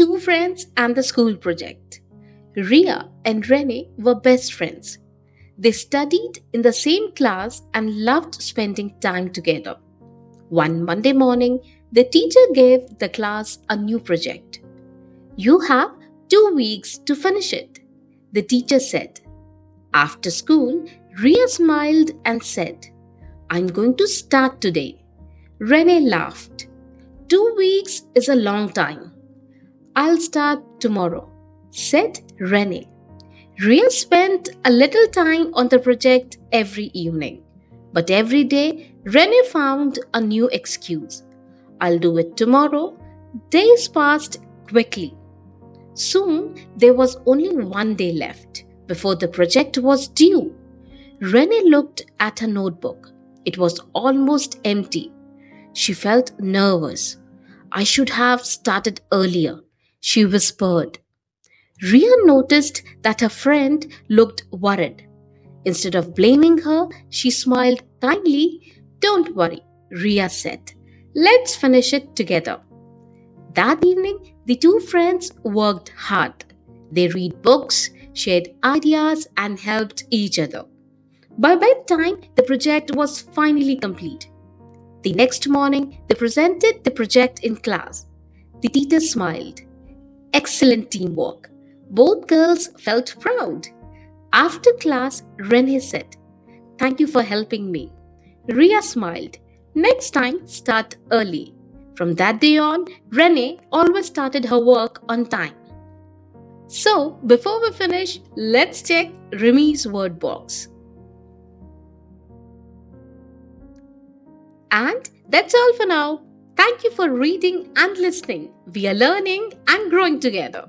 Two friends and the school project. Ria and Rene were best friends. They studied in the same class and loved spending time together. One Monday morning, the teacher gave the class a new project. You have 2 weeks to finish it, the teacher said. After school, Ria smiled and said, I'm going to start today. Rene laughed. 2 weeks is a long time. I'll start tomorrow, said Rene. Ria spent a little time on the project every evening. But every day, Rene found a new excuse. I'll do it tomorrow. Days passed quickly. Soon, there was only one day left before the project was due. Rene looked at her notebook. It was almost empty. She felt nervous. I should have started earlier, she whispered. Ria noticed that her friend looked worried. Instead of blaming her, she smiled kindly. Don't worry, Ria said. Let's finish it together. That evening, the two friends worked hard. They read books, shared ideas, and helped each other. By bedtime, the project was finally complete. The next morning, they presented the project in class. The teacher smiled. Excellent teamwork. Both girls felt proud. After class, Rene said, Thank you for helping me. Ria smiled. Next time, start early. From that day on, Rene always started her work on time. So, before we finish, let's check Rimmi's word box. And that's all for now. Thank you for reading and listening. We are learning and growing together.